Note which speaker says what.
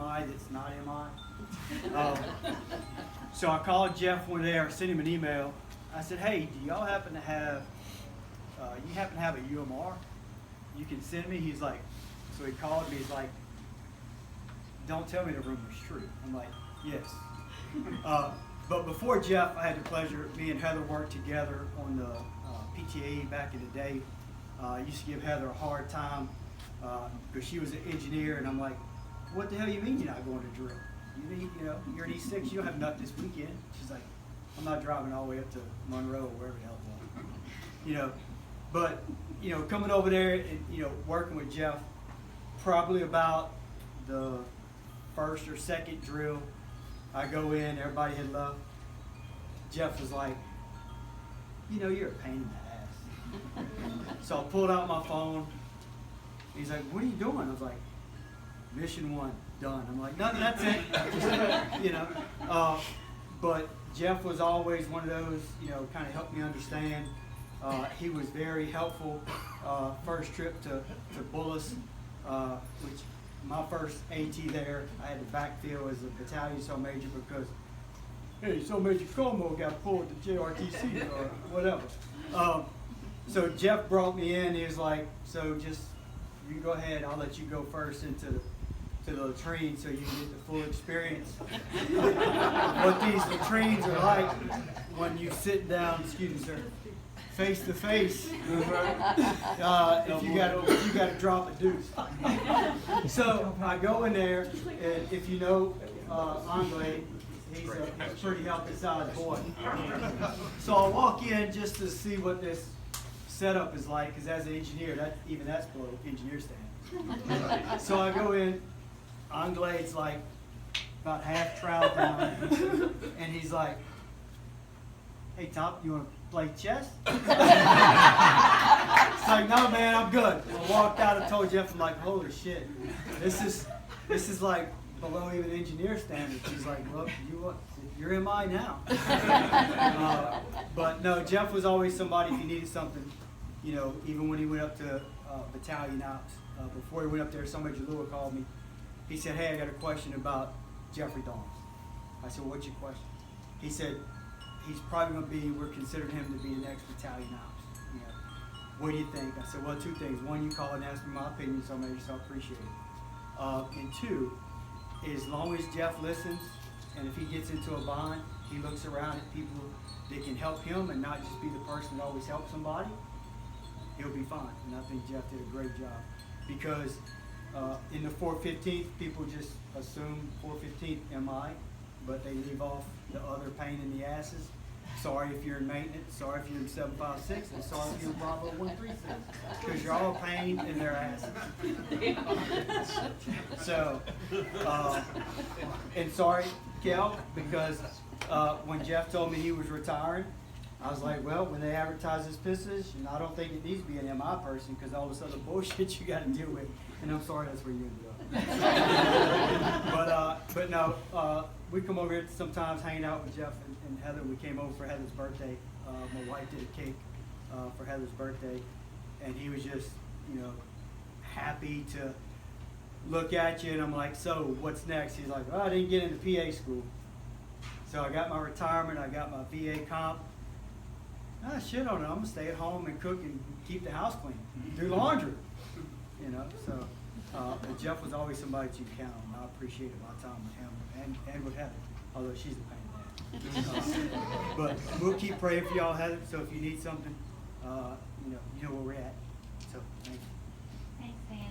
Speaker 1: MI that's not MI. So I called Jeff one day, or sent him an email. I said, hey, do y'all happen to have, a UMR you can send me? He's like, so he called me, he's like, don't tell me the rumor's true. I'm like, yes. But before Jeff, I had the pleasure, me and Heather worked together on the PTA back in the day. I used to give Heather a hard time because she was an engineer, and I'm like, what the hell you mean you're not going to drill? You're an E6, you don't have nothing this weekend. She's like, I'm not driving all the way up to Monroe or wherever the hell it was. But coming over there and working with Jeff, probably about the first or second drill, I go in, everybody had left. Jeff was like, you're a pain in the ass. So I pulled out my phone. He's like, what are you doing? I was like, mission 1, done. I'm like, no, that's it. But Jeff was always one of those, kind of helped me understand. He was very helpful. First trip to Bullis, which my first AT there, I had to backfill as a battalion sergeant major because, hey, Sergeant Major Como got pulled to JRTC or whatever. So Jeff brought me in. He was like, so just, you go ahead, I'll let you go first into the latrine so you can get the full experience what these latrines are like when you sit down, excuse me, sir, face to face. If you got to drop a deuce. So I go in there, and if you know Andre, he's a pretty healthy sized boy. So I walk in just to see what this setup is like, because as an engineer, that's below engineer standards. So I go in. Angle's like about half trowel down, and he's like, hey, Top, you want to play chess? It's like, no, man, I'm good. I walked out and told Jeff, I'm like, holy shit, this is like below even engineer standards. He's like, look, you're MI now. But no, Jeff was always somebody, if he needed something, even when he went up to battalion ops, before he went up there, Sergeant Major Lua called me. He said, hey, I got a question about Jeffrey Dahms. I said, well, what's your question? He said, he's probably going to be, we're considering him to be the next battalion ops. What do you think? I said, well, 2 things. 1, you call and ask me my opinion, so maybe so I appreciate it. And 2, as long as Jeff listens, and if he gets into a bind, he looks around at people that can help him and not just be the person that always helps somebody, he'll be fine. And I think Jeff did a great job. Because in the 415th, people just assume 415th MI, but they leave off the other pain in the asses. Sorry if you're in maintenance, sorry if you're in 756, and sorry if you're in Bravo 136, because you're all pain in their asses. So, and sorry, Kel, because when Jeff told me he was retiring, I was like, well, when they advertise this position, I don't think it needs to be an MI person because all this other bullshit you got to deal with. And I'm sorry that's where you ended up. But no, we come over here sometimes hanging out with Jeff and Heather. We came over for Heather's birthday. My wife did a cake for Heather's birthday, and he was just, happy to look at you. And I'm like, so what's next? He's like, well, I didn't get into PA school, so I got my retirement. I got my VA comp. Shit on it. I'm gonna stay at home and cook and keep the house clean, do laundry, So, but Jeff was always somebody that you could count on. I appreciated my time with him and with Heather, although she's a pain in the ass. But we'll keep praying for y'all, Heather. So if you need something, you know where we're at. So thank you.